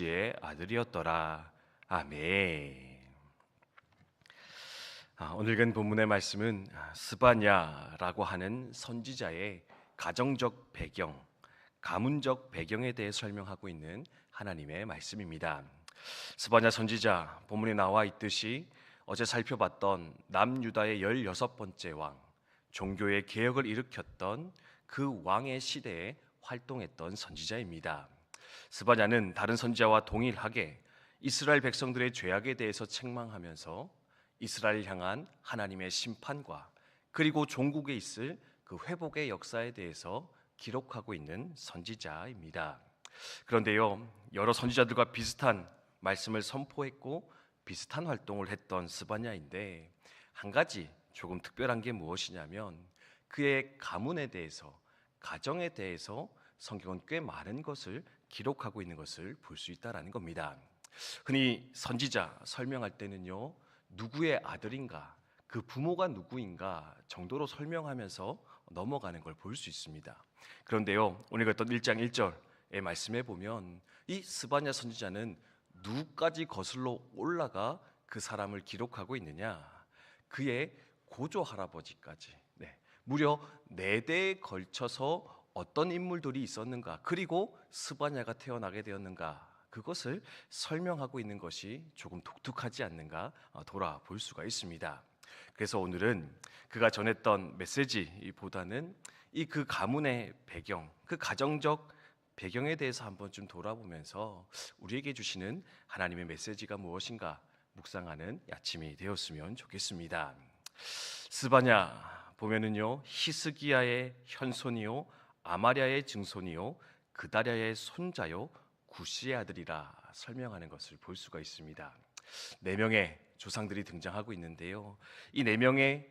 의 아들이었더라. 아멘. 오늘 읽은 본문의 말씀은 스바냐라고 하는 선지자의 가정적 배경, 가문적 배경에 대해 설명하고 있는 하나님의 말씀입니다. 스바냐 선지자, 본문에 나와 있듯이 어제 살펴봤던 남유다의 16번째 왕, 종교의 개혁을 일으켰던 그 왕의 시대에 활동했던 선지자입니다. 스바냐는 다른 선지자와 동일하게 이스라엘 백성들의 죄악에 대해서 책망하면서 이스라엘 향한 하나님의 심판과 그리고 종국에 있을 그 회복의 역사에 대해서 기록하고 있는 선지자입니다. 그런데요, 여러 선지자들과 비슷한 말씀을 선포했고 비슷한 활동을 했던 스바냐인데, 한 가지 조금 특별한 게 무엇이냐면 그의 가문에 대해서, 가정에 대해서 성경은 꽤 많은 것을 기록하고 있는 것을 볼 수 있다라는 겁니다. 흔히 선지자 설명할 때는요, 누구의 아들인가, 그 부모가 누구인가 정도로 설명하면서 넘어가는 걸 볼 수 있습니다. 그런데요, 오늘 어떤 1장 1절의 말씀에 보면 이 스바냐 선지자는 누구까지 거슬러 올라가 그 사람을 기록하고 있느냐, 그의 고조 할아버지까지, 무려 4대에 걸쳐서 어떤 인물들이 있었는가, 그리고 스바냐가 태어나게 되었는가, 그것을 설명하고 있는 것이 조금 독특하지 않는가 돌아볼 수가 있습니다. 그래서 오늘은 그가 전했던 메시지보다는 이 그 가문의 배경, 그 가정적 배경에 대해서 한번 좀 돌아보면서 우리에게 주시는 하나님의 메시지가 무엇인가 묵상하는 아침이 되었으면 좋겠습니다. 스바냐 보면은요, 히스기야의 현손이요, 아마랴의 증손이요, 그다랴의 손자요, 구시의 아들이라 설명하는 것을 볼 수가 있습니다. 4명의 조상들이 등장하고 있는데요, 이 4명의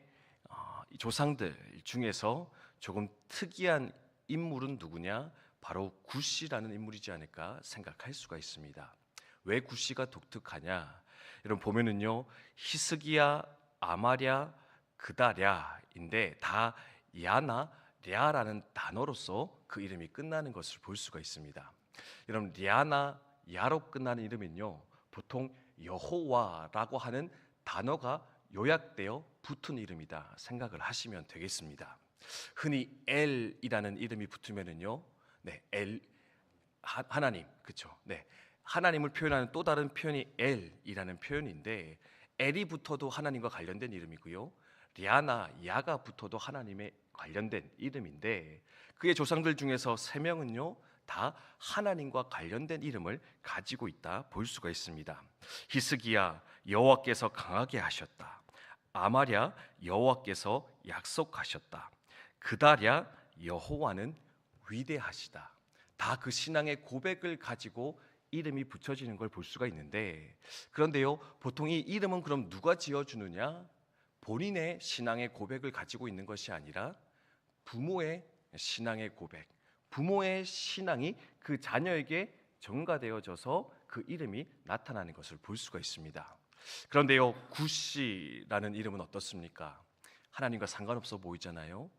조상들 중에서 조금 특이한 인물은 누구냐? 바로 구시라는 인물이지 않을까 생각할 수가 있습니다. 왜 구시가 독특하냐? 여러분 보면은요, 히스기야, 아마랴, 그다랴인데 다 야나, 랴라는 단어로서 그 이름이 끝나는 것을 볼 수가 있습니다. 여러분, 랴나, 야로 끝나는 이름은요, 보통 여호와라고 하는 단어가 요약되어 붙은 이름이다 생각을 하시면 되겠습니다. 흔히 엘이라는 이름이 붙으면은요, 엘, 하나님, 그렇죠? 하나님을 표현하는 또 다른 표현이 엘이라는 표현인데, 엘이 붙어도 하나님과 관련된 이름이고요, 랴나, 야가 붙어도 하나님에 관련된 이름인데, 그의 조상들 중에서 3명은요 다 하나님과 관련된 이름을 가지고 있다 볼 수가 있습니다. 히스기야, 여호와께서 강하게 하셨다. 아마랴, 여호와께서 약속하셨다. 그다랴, 여호와는 위대하시다. 다 그 신앙의 고백을 가지고 이름이 붙여지는 걸 볼 수가 있는데, 그런데요, 보통 이 이름은 그럼 누가 지어주느냐? 본인의 신앙의 고백을 가지고 있는 것이 아니라 부모의 신앙의 고백, 부모의 신앙이 그 자녀에게 전가되어져서 그 이름이 나타나는 것을 볼 수가 있습니다. 그런데요, 구시라는 이름은 어떻습니까? 하나님과 상관없어 보이잖아요.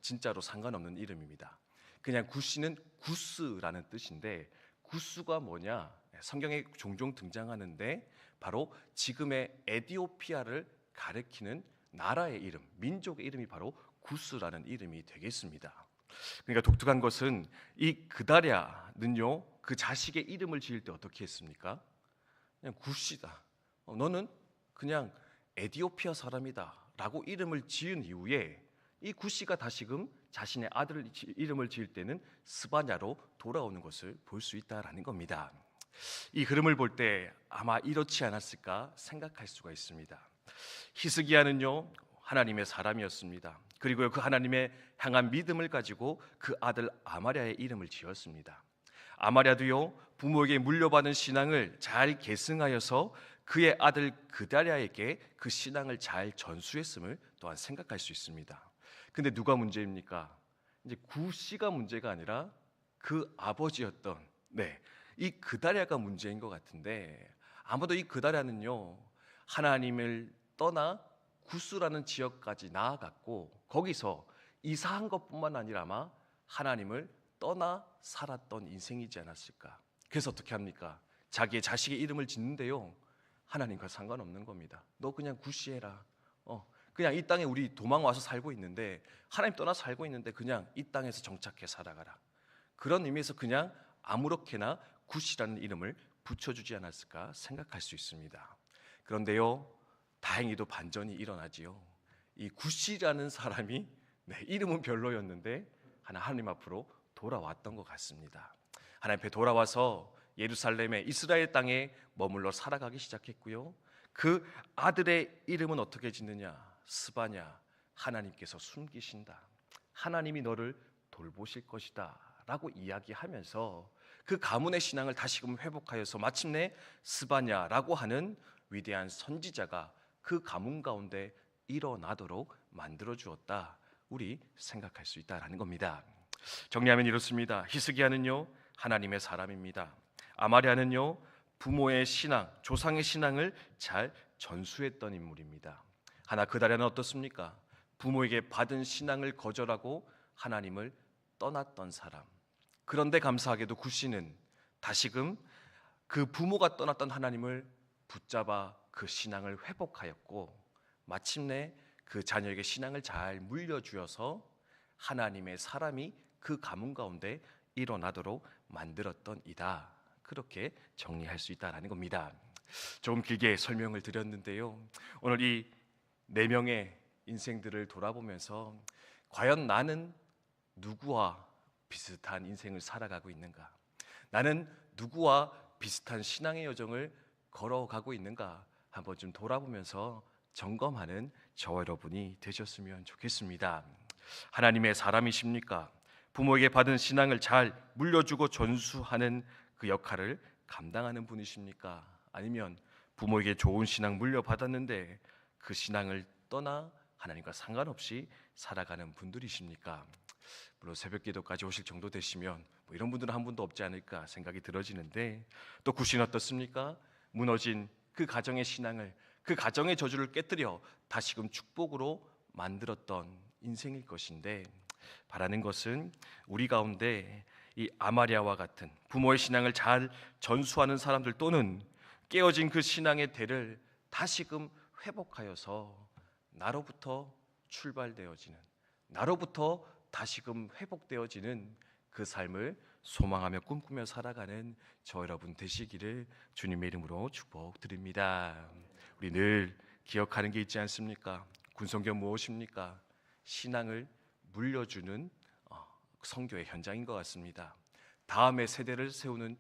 진짜로 상관없는 이름입니다. 그냥 구시는 구스라는 뜻인데, 구스가 뭐냐? 성경에 종종 등장하는데 바로 지금의 에티오피아를 가리키는 나라의 이름, 민족의 이름이 바로 구스라는 이름이 되겠습니다. 그러니까 독특한 것은 이 그다랴는요, 그 자식의 이름을 지을 때 어떻게 했습니까? 그냥 구시다, 너는 그냥 에티오피아 사람이다 라고 이름을 지은 이후에 이 구시가 다시금 자신의 아들 이름을 지을 때는 스바냐로 돌아오는 것을 볼 수 있다라는 겁니다. 이 흐름을 볼 때 아마 이렇지 않았을까 생각할 수가 있습니다. 히스기야는요, 하나님의 사람이었습니다. 그리고 그 하나님의 향한 믿음을 가지고 그 아들 아마랴의 이름을 지었습니다. 아마랴도요, 부모에게 물려받은 신앙을 잘 계승하여서 그의 아들 그다랴에게 그 신앙을 잘 전수했음을 또한 생각할 수 있습니다. 근데 누가 문제입니까? 이제 구씨가 문제가 아니라 그 아버지였던 이 그다랴가 문제인 것 같은데, 아마도 이 그다랴는요, 하나님을 떠나 구스라는 지역까지 나아갔고 거기서 이사한 것뿐만 아니라 아마 하나님을 떠나 살았던 인생이지 않았을까. 그래서 어떻게 합니까? 자기의 자식의 이름을 짓는데요, 하나님과 상관없는 겁니다. 너 그냥 굿시해라. 그냥 이 땅에 우리 도망 와서 살고 있는데, 하나님 떠나 살고 있는데 그냥 이 땅에서 정착해 살아가라. 그런 의미에서 그냥 아무렇게나 굿이라는 이름을 붙여주지 않았을까 생각할 수 있습니다. 그런데요, 다행히도 반전이 일어나지요. 이 굿이라는 사람이 이름은 별로였는데 하나님 앞으로 돌아왔던 것 같습니다. 하나님 앞에 돌아와서 예루살렘의 이스라엘 땅에 머물러 살아가기 시작했고요. 그 아들의 이름은 어떻게 짓느냐? 스바냐. 하나님께서 숨기신다. 하나님이 너를 돌보실 것이다 라고 이야기하면서 그 가문의 신앙을 다시금 회복하여서 마침내 스바냐라고 하는 위대한 선지자가 그 가문 가운데 일어나도록 만들어 주었다, 우리 생각할 수 있다라는 겁니다. 정리하면 이렇습니다. 히스기야는요, 하나님의 사람입니다. 아마랴는요, 부모의 신앙, 조상의 신앙을 잘 전수했던 인물입니다. 하나 그다랴는 어떻습니까? 부모에게 받은 신앙을 거절하고 하나님을 떠났던 사람. 그런데 감사하게도 굿시는 다시금 그 부모가 떠났던 하나님을 붙잡아 그 신앙을 회복하였고, 마침내 그 자녀에게 신앙을 잘 물려주어서 하나님의 사람이 그 가문 가운데 일어나도록 만들었던 이다, 그렇게 정리할 수 있다라는 겁니다. 조금 길게 설명을 드렸는데요, 오늘 이 네 명의 인생들을 돌아보면서 과연 나는 누구와 비슷한 인생을 살아가고 있는가? 나는 누구와 비슷한 신앙의 여정을 걸어가고 있는가? 한번 좀 돌아보면서 점검하는 저와 여러분이 되셨으면 좋겠습니다. 하나님의 사람이십니까? 부모에게 받은 신앙을 잘 물려주고 전수하는 그 역할을 감당하는 분이십니까? 아니면 부모에게 좋은 신앙 물려받았는데 그 신앙을 떠나 하나님과 상관없이 살아가는 분들이십니까? 물론 새벽 기도까지 오실 정도 되시면 이런 분들은 한 분도 없지 않을까 생각이 들어지는데, 또 굿신 어떻습니까? 무너진 그 가정의 신앙을, 그 가정의 저주를 깨뜨려 다시금 축복으로 만들었던 인생일 것인데, 바라는 것은 우리 가운데 이 아마랴와 같은 부모의 신앙을 잘 전수하는 사람들, 또는 깨어진 그 신앙의 대를 다시금 회복하여서 나로부터 출발되어지는, 나로부터 다시금 회복되어지는 그 삶을 소망하며 꿈꾸며 살아가는 저 여러분 되시기를 주님의 이름으로 축복드립니다. 우리 늘 기억하는 게 있지 않습니까? 군성교 무엇입니까? 신앙을 물려주는 선교의 현장인 것 같습니다. 다음의 세대를 세우는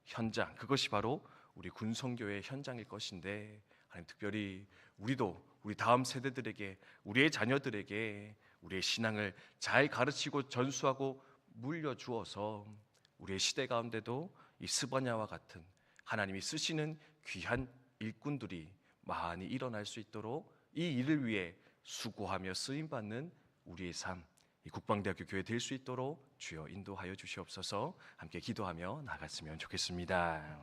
현장, 그것이 바로 우리 군성교의 현장일 것인데, 하나님 특별히 우리도 우리 다음 세대들에게, 우리의 자녀들에게 우리의 신앙을 잘 가르치고 전수하고 물려주어서 우리의 시대 가운데도 이 스바냐와 같은 하나님이 쓰시는 귀한 일꾼들이 많이 일어날 수 있도록 이 일을 위해 수고하며 쓰임받는 우리의 삶, 이 국방대학교 교회 될 수 있도록 주여 인도하여 주시옵소서. 함께 기도하며 나갔으면 좋겠습니다.